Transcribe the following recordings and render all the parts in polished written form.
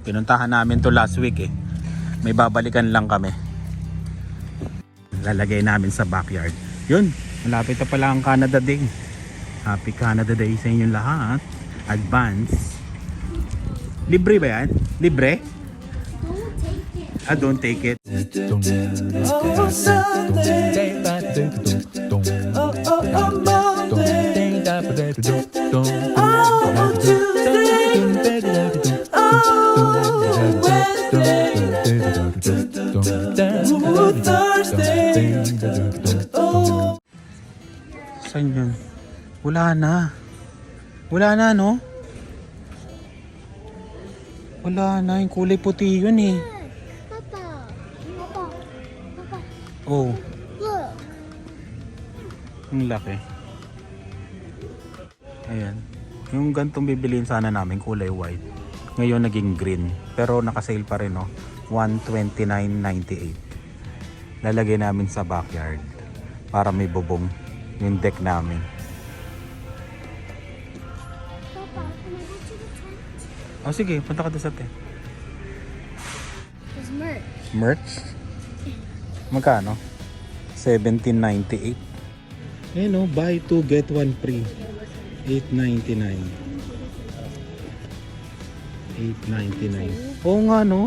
Pinuntahan namin to last week eh. May babalikan lang kami. Lalagay namin sa backyard. Yun, malapit na pala ang Canada Day. Happy Canada Day sa inyong lahat. Advance. Libre ba yan? Libre? Don't take it. Oh, Sunday. Oh, Tuesday. Oh, Wednesday. Oh, Thursday. Oh. Saan yun? Wala na. Wala na, no? Wala na. Yung kulay puti yun eh. Papa. Oh, Look. ang laki. Ayan. Yung gantong bibiliin sana namin kulay white. Ngayon naging green. Pero nakasale pa rin, no? $129.98. Lalagay namin sa backyard para may bubong yung deck namin. Papa, can I go to the tent? Oh sige, punta ka doon sa tent. There's merch. Merch? Magkano? $17.98. Ayun o, buy 2 get 1 free. $8.99. $8.99. Oo nga no.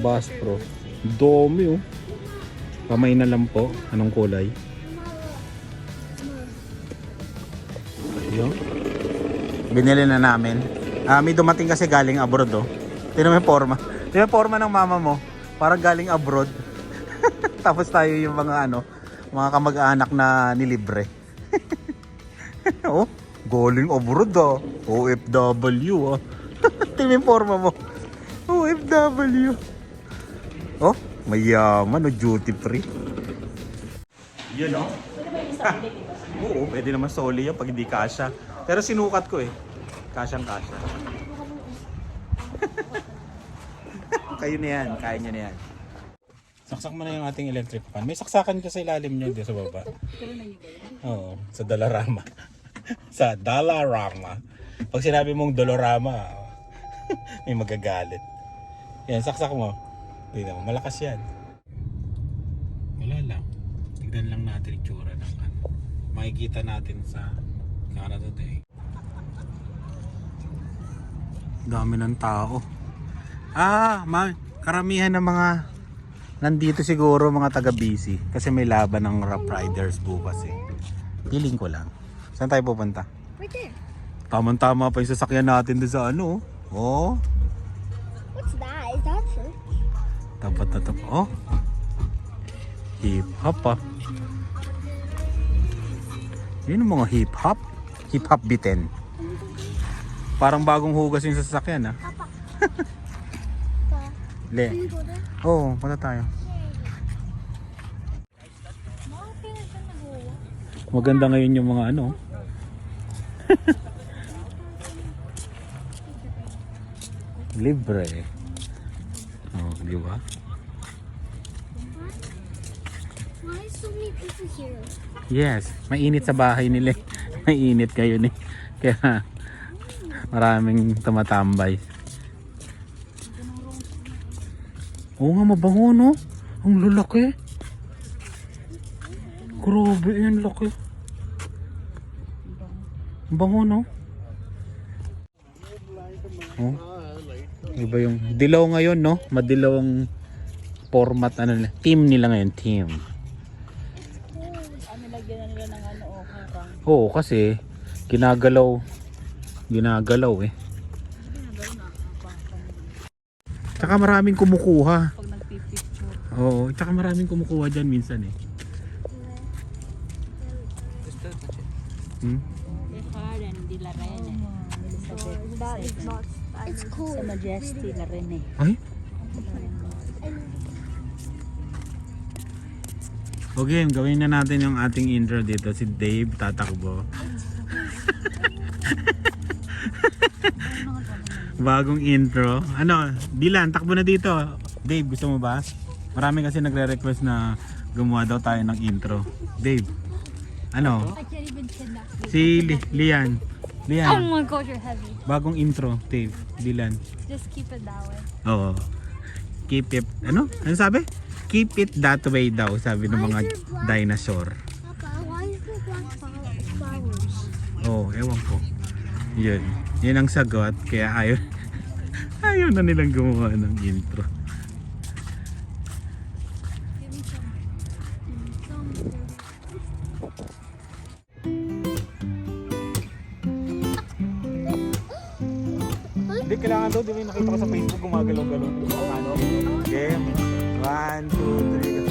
Bass Pro. Dami oh. Kamay na lang po. Anong kulay? Ayun. Binili na namin. May dumating kasi galing abroad oh. Tingnan mo yung forma. Tingnan mo yung forma ng mama mo. Parang galing abroad. Tapos tayo yung mga mga kamag-anak na nilibre. Oh, galing abroad ah. OFW ah. Tingnan mo yung forma mo. OFW. Oh, mayaman o duty free. Yun oh. Oo, pwede naman soli yan pag hindi kasya. Pero sinukat ko eh. Kasyang kasya. Kayo na yan, kaya nyo na yan. Saksak mo na yung ating electric fan. May saksakan ka sa ilalim nyo dito sa baba. Oo, sa Dollarama. Sa Dollarama. Pag sinabi mong Dollarama, may magagalit. Yan, saksak mo. Tignan mo, malakas yan. Wala lang. Tignan lang natin yung tsura ng makikita natin sa Canada Day. Dami ng tao. Karamihan ng mga nandito siguro mga taga-busy kasi may laban ng Rough Riders bukas eh. Feeling ko lang. Saan tayo pupunta? Right there. Tama-tama pa yung sasakyan natin doon sa Oh. What's that? Is that church? Tapat na tapat. Oh. Hip hop ah. Yun ang mga hip hop. Hip hop bitin. Parang bagong hugas yung sasakyan ah. Le. Can you go there? Oo, punta tayo. Maganda ngayon yung mga libre. Oh, di ba? Why so many people here? Yes, mainit sa bahay nila. Mainit kayo ni. Kaya maraming tumatambay. Oo nga, mabango no? Ang lalaki. Grabe yan, laki. Ang bango no? Oh. Iba yung dilaw ngayon no? Madilaw ang format team nila ngayon, team. Nilagyan na nila ng harang. Oo, kasi ginagalaw eh. Tsaka maraming kumukuha. Pag nagpipicture. Oo, tsaka maraming kumukuha dyan minsan eh. Hindi la rin eh. That is not. It's cool. Sa Majesty la rin eh. Ay? Okay, gawin na natin yung ating intro dito. Si Dave tatakbo. Bagong intro. Dylan, takbo na dito. Dave, gusto mo ba? Marami kasi nagre-request na gumawa daw tayo ng intro. Dave, Si Lian. Lian, my god, you're heavy. bagong intro, Dave. Dylan. Just keep it that way. Oo. Keep it, ano? Ano sabi? Keep it that way daw, sabi ng mga dinosaur. Papa, why is there black flowers? Oo, ewan ko. Yun. Yun ang sagot, kaya ayaw na nilang gumawa ng intro. Give me some. Hindi, kailangan daw, di ba yung nakita ko sa Facebook gumagalaw-galaw. Ano? Game. 1, 2,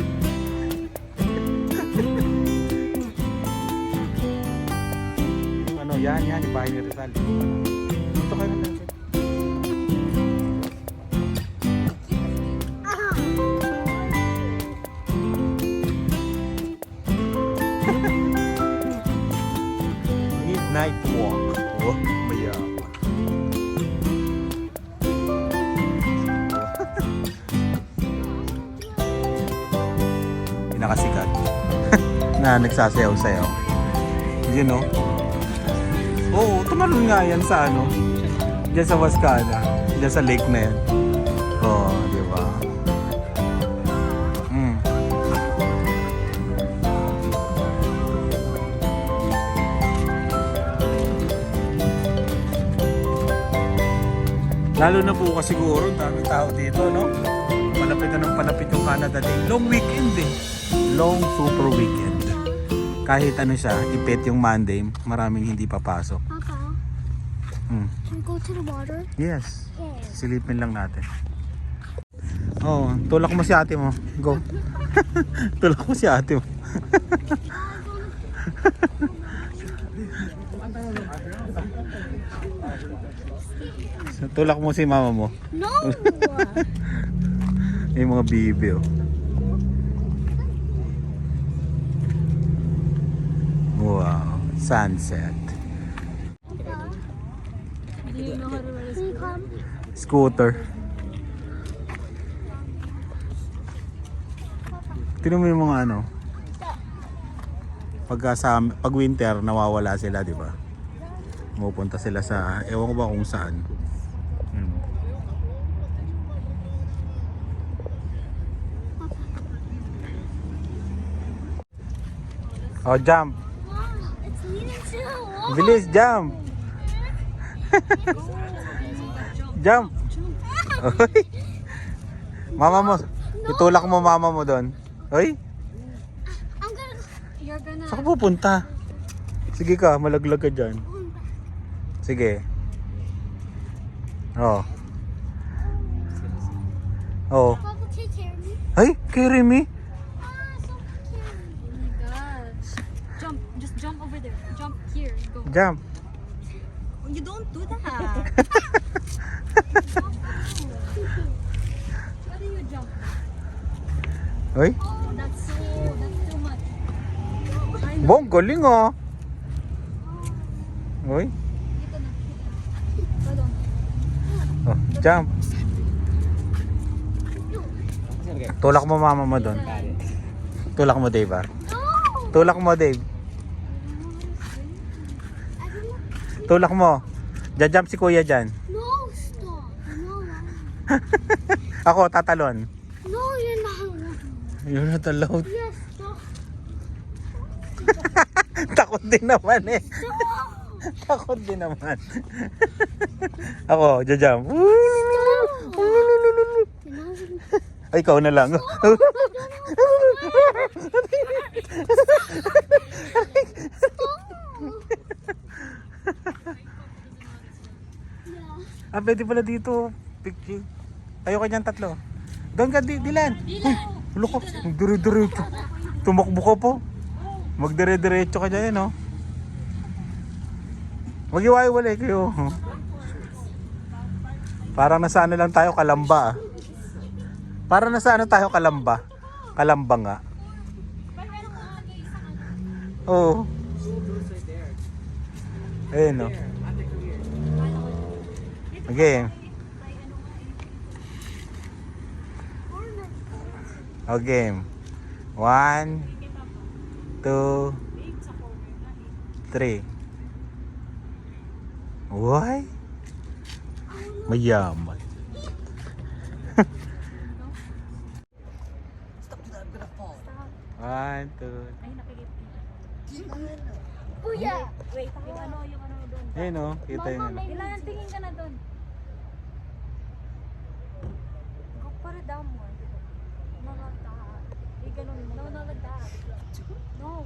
3. Ano, yan, yung bahay ni Rizal. Dito kayo na natin. Midnight walk. Oh, mayak. Pinakasikat na nagsasayaw-sayaw. Yun know? Oo, tumalon nga yan sa ano, dyan sa Wascana, dyan sa lake na yan. Oo, di ba? Lalo na bukas siguro, daming tao dito, no? Palapit na ng palapit yung Canada Day. Long weekend eh. Long super weekend. Kahit ano siya, ipit yung Monday, maraming hindi papasok. Papa, Hmm. can we go to the water? Yes. Yes. Silipin lang natin. Oh, tulak mo si ate mo. Go. Tulak mo si ate mo. Tulak mo si mama mo. No! Yung mga bibi oh. Wow, sunset. Do you know how to ride a scooter? Scooter. Tingnan mo yung mga ano. Pag winter nawawala sila, di ba? Pumupunta sila sa ewan ko ba kung saan. Oh, jump. Wow, it's leading to the water. Bilis, jump. Jump. Oy. Mama mo. Itulak mo mama mo doon. Oy. I'm gonna. You're gonna. Saan ka pupunta? Sige ka, malaglag ka dyan. Sige. Oh. Oh. Papa, take care of me. Ay, carry me. Ah, so cute. Oh my gosh. Jump. Just jump over there. Jump here. Go. Jump. You don't do that. How do you jump? Oy. Oh, that's too much. Bong, galing oh. Oy. Dito na. Hold on. Oh, jump. Tulak mo mama mo doon. Tulak mo Dave ah. No! Tulak mo Dave. Tulak mo. Jajump si kuya dyan. No, stop. No, Ako, tatalon. no, you're not. You're not allowed. Yes, stop. Takot din naman eh. Takot din naman. Ako, jajump. Ay, ikaw na lang. Ah, pwede pala dito. Picture. Tayo ka dyan tatlo. Doon ka, Dylan. Ulo ko. Magdire-diretso. Tumakbo ka po. Magdire-diretso ka dyan, no? Mag-iwalay kayo. Parang nasa ano lang tayo, Kalamba. Parang nasa ano tayo, Kalamba. Kalamba nga. Oo. Ayun, no? Okay. Okay. 1, 2, 3. Why? Mayaman. Stop to that, I'm gonna fall. One, two. Ay, nakikita. Kuya! Wait, yung ano doon. Ayun o, kita yun. Ano. Ilan, tingin ka na doon. Go para downward. No, not that. Eh, ganun. No, not that. No.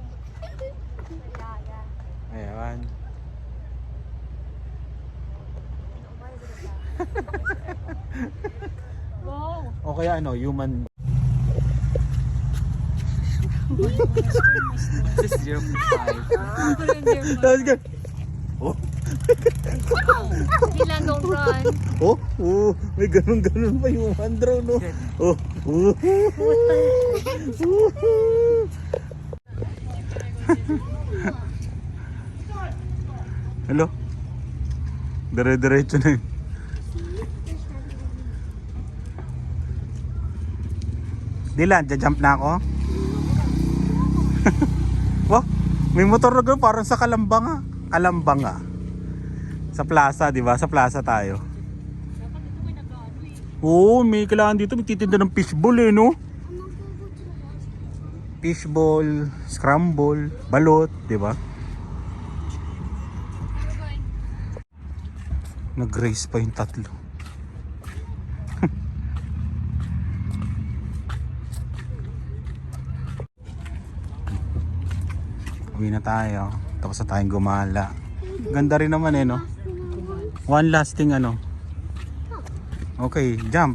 Yeah. Ayan. Why is it that? Wow. O kaya ano, human. This is 0.5. Let's go. Oh, Dylan, don't run. oh, may ganun-ganun pa yung human drone, no? Oh, Hello? Dire-diretso na yun. Dylan, jump na ako. Wow, may motor na gano'n parang sa Kalambanga. Kalambanga. Sa plaza, di ba? Sa plaza tayo. Oo, may kailangan dito. May titinda ng fishball eh, no? Fishball, scramble, balot, di ba? Nag-race pa yung tatlo. Uwi na tayo. Tapos na tayong gumala. Ganda rin naman eh, no? One last thing, ano? Okay, jump.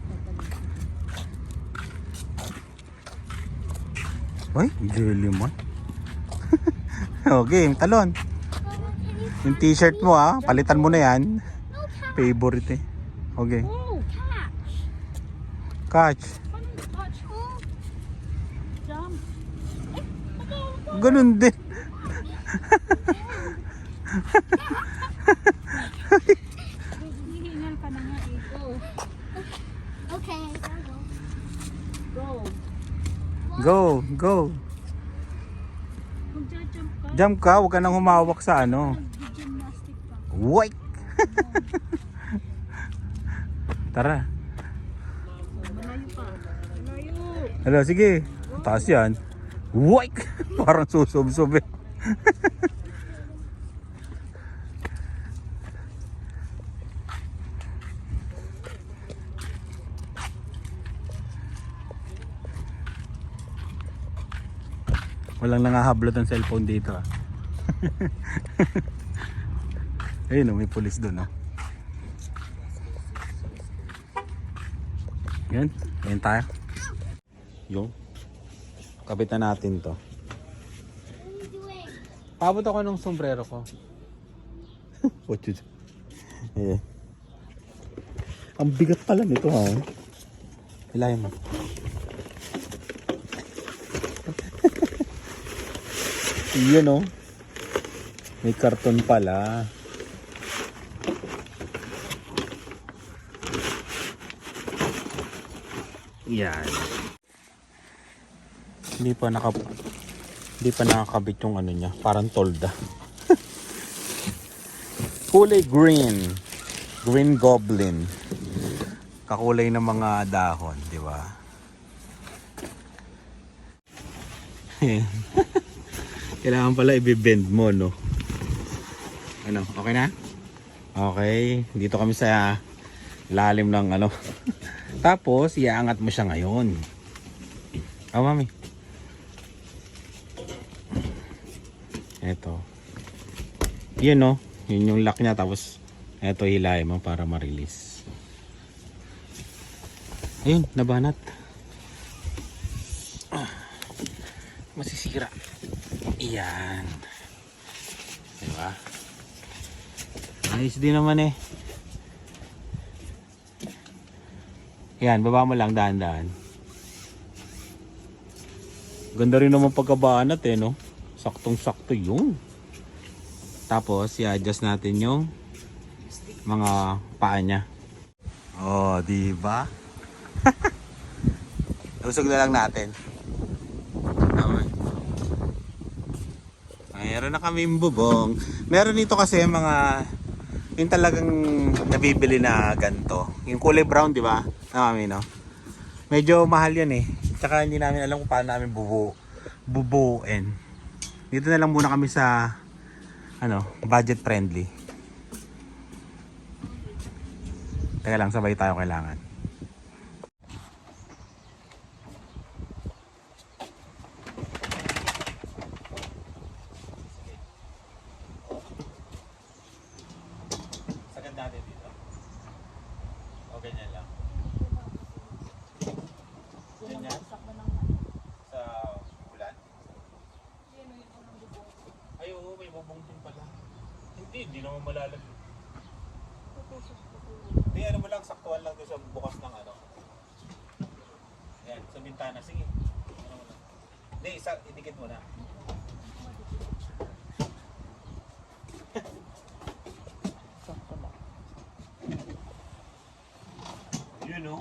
Uy, jelly mo. Okay, talon. Yung t-shirt mo ah, palitan mo na yan. Favorite eh. Okay. Catch. Ganun din. Hihingal ka na nga eh. Okay. Go, go. Mag-jump ka. Jump ka, huwag ka nang humawak sa ano. Gymnastic ka. Wait. Tara. Malayo pa. Malayo. Hala, sige. Taas yan. Wait. Parang susub-sub eh. Walang nangahablot ng cellphone dito ah. Ayun oh, may pulis doon oh. Yan, ayun tayo. Yung kapitan natin to. Paabot ako ng sombrero ko. What you do? Yeah. Ang bigat pala nito ha. Hilahin mo. Yun oh. May karton pala. Yan. Hindi pa nakakabit yung ano niya, parang tolda. Kulay green. Green goblin. Kakulay ng mga dahon, di ba? Kailangan pala i-bend mo, no? Ano, okay na? Okay, dito kami sa lalim ng ano. Tapos, iaangat mo siya ngayon. Oh, mami. Eto. Yun, no? Yun yung lock niya. Tapos, eto hilahin mo para ma-release. Ayun, nabanat. Masisira. Iyan. Diba? Ayos din naman eh. Yan, baba mo lang dahan-dahan. Ganda rin naman pagkabanat eh, no? Saktong-sakto yun. Tapos, i-adjust natin yung mga paa niya. Oh, di ba? Usog na lang natin. Tama. Mayroon na kaming bubong. Meron dito kasi mga Yung talagang nabibili na ganito. Yung kulay brown, di ba? Mami, no? Medyo mahal yan eh. Tsaka hindi namin alam kung paano namin bubuuin. Dito na lang muna kami sa budget friendly. Teka lang, sabay tayo kailangan. Sagad natin dito. O ganyan lang. Ganyan. Sa ulan. Ay oo, may bubong din pala. Hindi naman malalag. Hindi, ano mo lang, saktuhan lang doon sa bukas ng ano. Ayan, sa bintana. Sige. Ano mo lang. Hindi, idikit mo na. Yun o.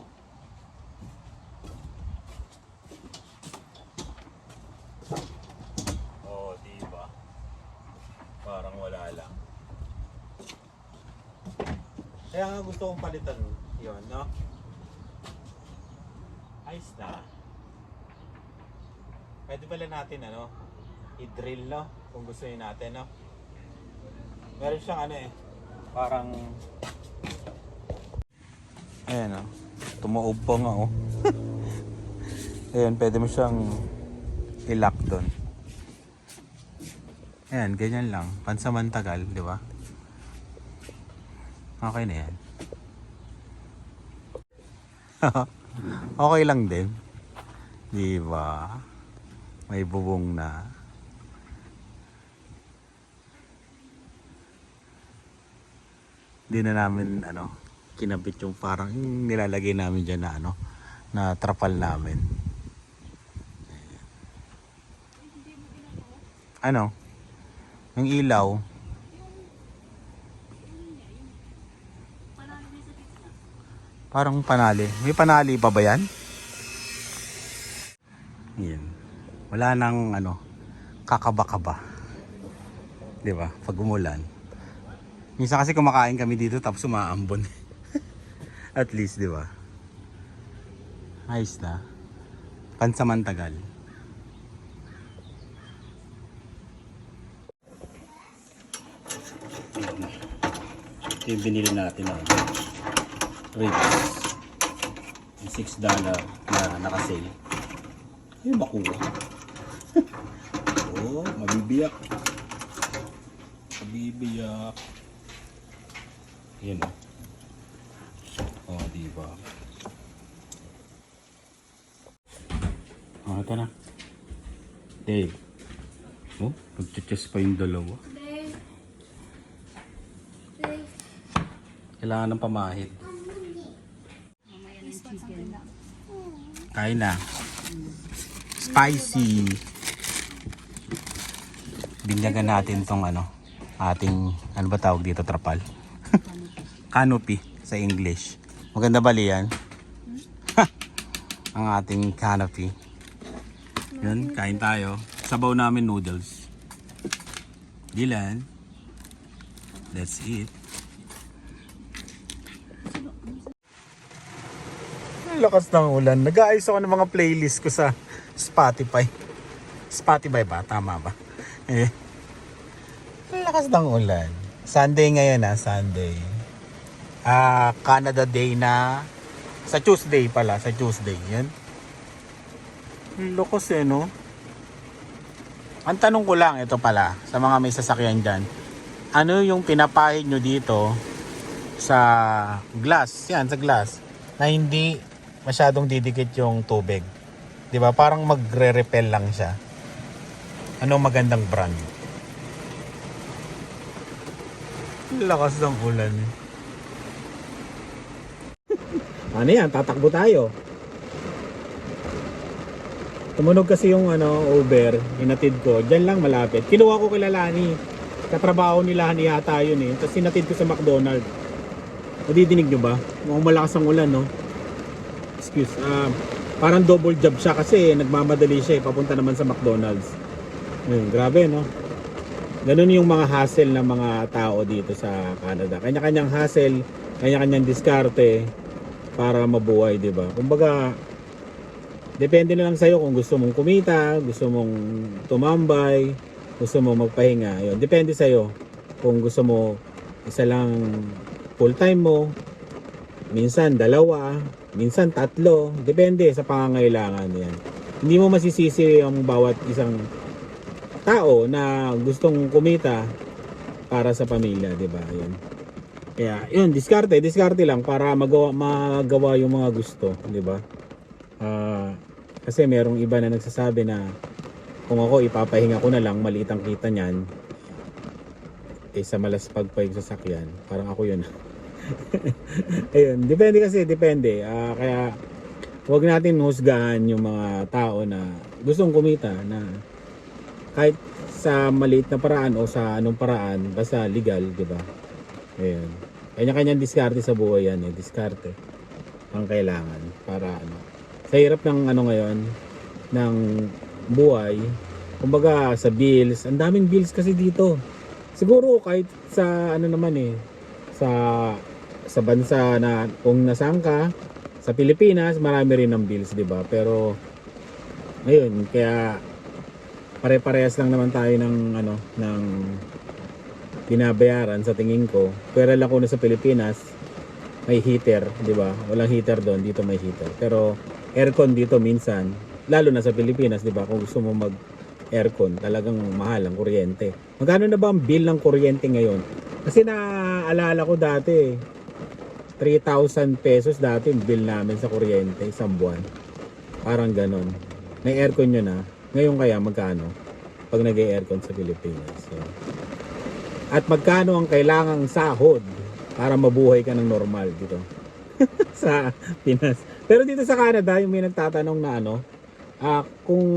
Oh, diba? Parang wala lang. Kaya nga gusto kong palitan yun, no? Ayos na. Pwede pala natin, i-drill, no? Kung gusto nyo natin, no? Meron siyang parang... Ayan, tumuob pa nga, Ayan, pwede mo siyang i-lock doon. Ayan, ganyan lang. Pansamantagal, di ba? Okay na yan. Okay lang din. Di ba? May bubong na. Di na namin kinabit yung parang yung nilalagay namin dyan na na trapal namin. Yung ilaw. Parang panali. May panali pa ba yan? Yan. Wala nang kakaba-kaba. Di ba? Pag umulan. Minsan kasi kumakain kami dito tapos umaambon. At least, di ba? Ayos na. Pansamantagal. Ito yung binili natin ribs. Yung $6 na nakasale. Ay, makuha. Oh, mabibiyak. Mabibiyak. Yan diba? Ito na. Dave. Nagchichess pa yung dalawa. Kailangan ng pamahid. Kain na. Spicy. Binyagan natin tong ating, ba tawag dito, trapal? Canopy sa English. Maganda bali yan. Ang ating canopy. Yun, kain tayo. Sabaw namin noodles. Dylan. That's it. Ang lakas ng ulan. Nag-aayos ako ng mga playlist ko sa Spotify. Spotify ba? Tama ba? Ang lakas ng ulan. Sunday ngayon Sunday. Canada Day na. Sa Tuesday pala. Sa Tuesday. Yan. Ang lakas no? Ang tanong ko lang, ito pala, sa mga may sasakyan dyan. Ano yung pinapahid nyo dito sa glass? Yan, sa glass. Na hindi masyadong didikit yung tubig. Di ba? Parang magre-repel lang siya. Anong magandang brand? Lakas ng ulan. Ano yan? Tatakbo tayo. Tumunog kasi yung Uber, inatid ko. Diyan lang malapit. Kinuha ko kila Lani. Katrabaho nila ni yata yun Tapos inatid ko sa McDonald's. Nadidinig nyo ba? Mukhang malakas ang ulan, no? Excuse. Parang double job siya kasi nagmamadali siya papunta naman sa McDonald's. Grabe, no? Ganun yung mga hassle ng mga tao dito sa Canada. Kanya-kanyang hassle, kanya-kanyang diskarte para mabuhay, di ba? Kumbaga, depende na lang sa'yo kung gusto mong kumita, gusto mong tumambay, gusto mong magpahinga. Ayun, depende sa'yo kung gusto mo isa lang full time mo, minsan dalawa, minsan tatlo, depende sa pangangailangan yan. Hindi mo masisisi ang bawat isang tao na gustong kumita para sa pamilya, di ba? Ayun. Kaya, yun, diskarte lang para magawa yung mga gusto, di ba? Kasi merong iba na nagsasabi na kung ako ipapahinga ko na lang, maliit ang kita niyan, sa malaspag pa yung sasakyan, parang ako yun. Ayun, depende. Kaya huwag natin husgahan yung mga tao na gustong kumita na kahit sa maliit na paraan o sa anong paraan, basta legal, di ba? Ayun. Kanya-kanyang diskarte sa buhay yan, diskarte ang kailangan para ano. Sa hirap ng ano ngayon, ng buhay, kumbaga sa bills, ang daming bills kasi dito. Siguro kahit sa ano naman sa bansa na kung nasaan ka, sa Pilipinas, marami rin ng bills, di ba? Pero ngayon, kaya pare-parehas lang naman tayo ng binabayaran sa tingin ko. Pero lang kung sa Pilipinas, may heater, di ba? Walang heater doon, dito may heater. Pero aircon dito minsan, lalo na sa Pilipinas, di ba? Kung gusto mo mag-aircon, talagang mahal ang kuryente. Magkano na ba ang bill ng kuryente ngayon? Kasi naaalala ko dati, 3,000 pesos dati yung bill namin sa kuryente, isang buwan. Parang ganon. May aircon yun na. Ngayon kaya magkano? Pag nag-aircon sa Pilipinas. So, at magkano ang kailangang sahod para mabuhay ka ng normal dito sa Pinas. Pero dito sa Canada, yung may nagtatanong na kung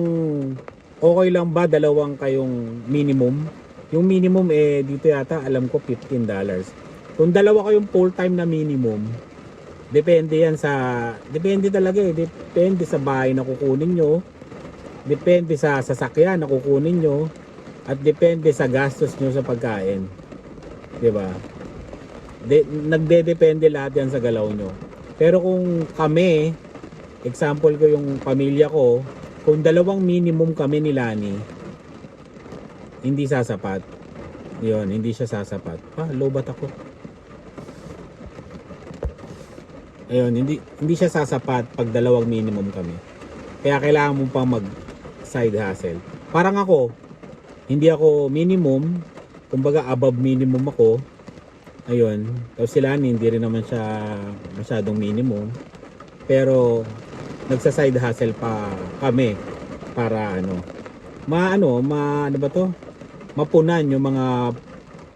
okay lang ba dalawang kayong minimum. Yung minimum dito yata alam ko $15. Kung dalawa kayong full time na minimum, depende talaga depende sa bahay na kukunin nyo, depende sa sasakyan na kukunin nyo, at depende sa gastos nyo sa pagkain, di ba? Nagdedepende lahat yan sa galaw nyo. Pero kung kami, example ko yung pamilya ko, kung dalawang minimum kami ni Lani, hindi sasapat. Yun, hindi siya sasapat. Lobat ako. Ayun, hindi siya sasapat pag dalawang minimum kami. Kaya kailangan mo pa mag side hustle. Parang ako, hindi ako minimum, kumbaga above minimum ako. Ayun, tapos sila hindi rin naman siya masyadong minimum. Pero nagsa-side hustle pa kami para mapunan yung mga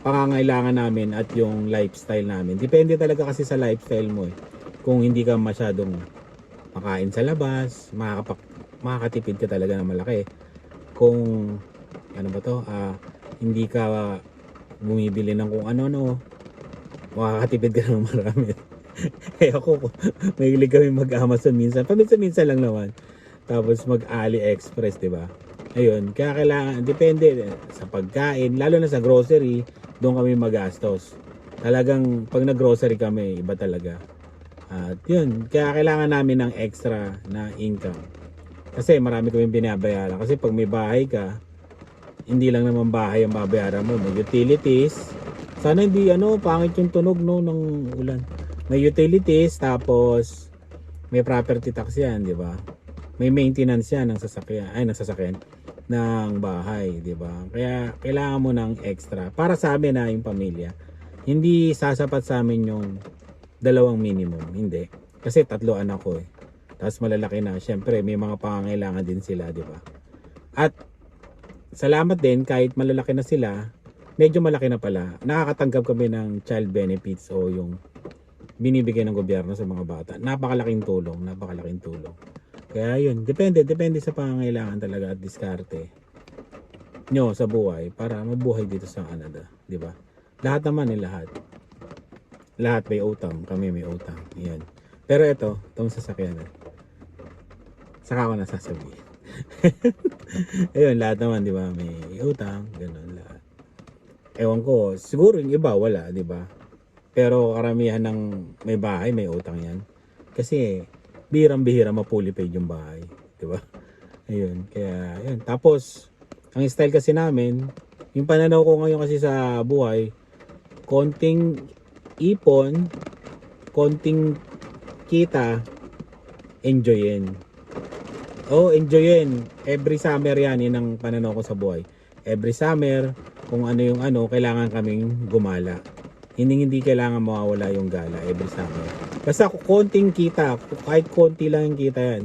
pangangailangan namin at yung lifestyle namin. Depende talaga kasi sa lifestyle mo Kung hindi ka masyadong makain sa labas, makakatipid ka talaga ng malaki. Kung hindi ka bumibili ng kung ano, makakatipid ka ng marami. Kaya ako, mahilig kami mag-Amazon minsan. Paminsan-minsan lang naman. Tapos mag-AliExpress, di ba? Ayun, kaya kailangan, depende sa pagkain, lalo na sa grocery, doon kami magastos. Talagang pag nag-grocery kami, iba talaga. At yun, kaya kailangan namin ng extra na income. Kasi marami kami binabayaran. Kasi pag may bahay ka, hindi lang naman bahay ang babayaran mo. May utilities. Sana hindi pangit yung tunog ng ulan. May utilities, tapos may property tax yan, di ba? May maintenance yan ng sasakyan ng bahay, di ba? Kaya kailangan mo ng extra para sa amin na yung pamilya. Hindi sasapat sa amin yung dalawang minimum, hindi. Kasi 3 anak ko Tapos malalaki na, syempre may mga pangangailangan din sila, di ba? At salamat din kahit malalaki na sila, medyo malaki na pala. Nakakatanggap kami ng child benefits o yung binibigay ng gobyerno sa mga bata. Napakalaking tulong. Kaya yun, depende sa pangangailangan talaga at diskarte nyo sa buhay para mabuhay dito sa Canada, di ba? Lahat naman lahat may utang, kami may utang. Yan. Pero itong sasakyan. Saka ko nasasabihin. Ayun, lahat naman, di ba? May utang, ganun lahat. Ewan ko, siguro yung iba wala, di ba? Pero karamihan ng may bahay, may utang yan. Kasi bihirang-bihira mapuli-paid yung bahay, di ba? Ayun, kaya yun. Tapos, ang style kasi namin, yung pananaw ko ngayon kasi sa buhay, konting ipon, konting kita, enjoyin. Enjoyin. Every summer yan, yun ang pananaw ko sa buhay. Every summer, kung ano yung ano, kailangan kaming gumala. Hindi kailangan mawawala yung gala every summer. Basta konting kita, kahit konti lang yung kita yan,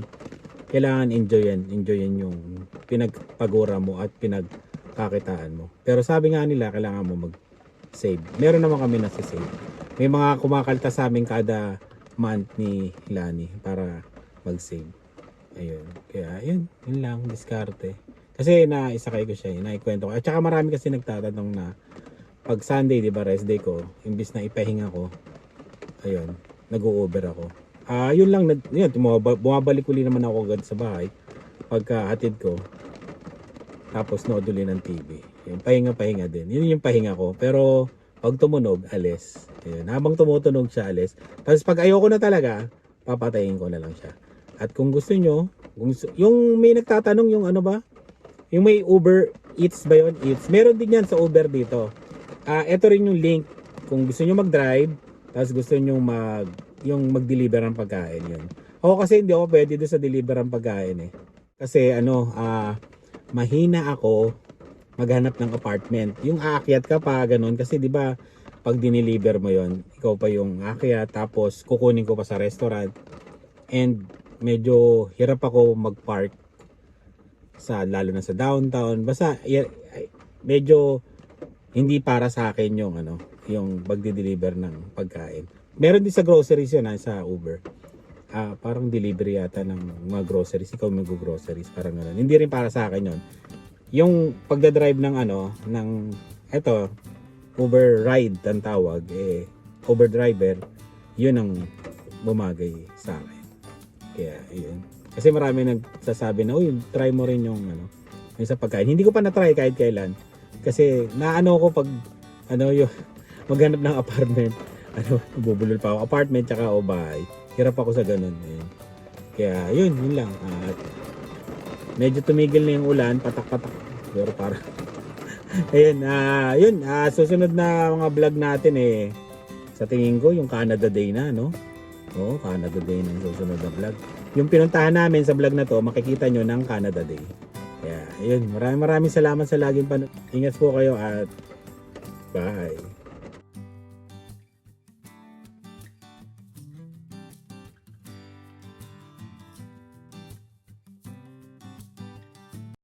kailangan enjoyin yung pinagpagura mo at pinagkakitaan mo. Pero sabi nga nila, kailangan mo mag-save. Meron naman kami nasa-save. May mga kumakalta sa amin kada month ni Lani para mag-save. Ayun. Kaya yun lang, diskarte. Kasi naisakay ko siya, naikwento ko. At saka marami kasi nagtatanong na pag Sunday, di ba, rest day ko, imbis na ipahinga ko, ayun, nag-u-Uber ako. Yun lang, yun, bumabalik uli naman ako agad sa bahay pagka hatid ko. Tapos nood uli ng TV. Yung pahinga din. Yun yung pahinga ko. Pero pag tumunog, alis. Ayun, habang tumutunog siya, alis. Tapos pag ayoko na talaga, papatayin ko na lang siya. At kung gusto nyo, yung may nagtatanong yung ano ba? Yung may Uber Eats ba yun? Eats. Meron din yan sa Uber dito. Ito rin yung link kung gusto nyo mag-drive, tapos gusto nyo mag-deliver ng pagkain yun. Ako kasi hindi ako pwede doon sa deliver ng pagkain eh. Kasi mahina ako maghanap ng apartment. Yung aakyat ka pa, ganun. Kasi di ba pag dineliver mo yon, ikaw pa yung aakyat, tapos kukunin ko pa sa restaurant. And medyo hirap ako mag-park lalo na sa downtown. Basta medyo hindi para sa akin yung pagdi-deliver ng pagkain. Meron din sa groceries yun sa Uber. Parang delivery yata ng mga groceries. Ikaw mag-groceries, parang gano'n. Hindi rin para sa akin yun. Yung pagdadrive ng Uber ride ang tawag, Uber driver, yun ang bumagay sa akin. Kaya yun. Kasi marami nagsasabi na, try mo rin yung sa pagkain. Hindi ko pa na-try kahit kailan. Kasi naano ko pag yung maghanap ng apartment, bubulol pa ako apartment tsaka o bahay. Hirap ako sa ganun. Ayun. Kaya yun lang. At medyo tumigil na yung ulan, patak-patak. Pero para ayun, susunod na mga vlog natin sa tingin ko yung Canada Day na, no? Oo, Canada Day na yung susunod na vlog. Yung pinuntahan namin sa vlog na to, makikita nyo ng Canada Day. Kaya, ayun, maraming salamat sa laging Ingat po kayo at bye.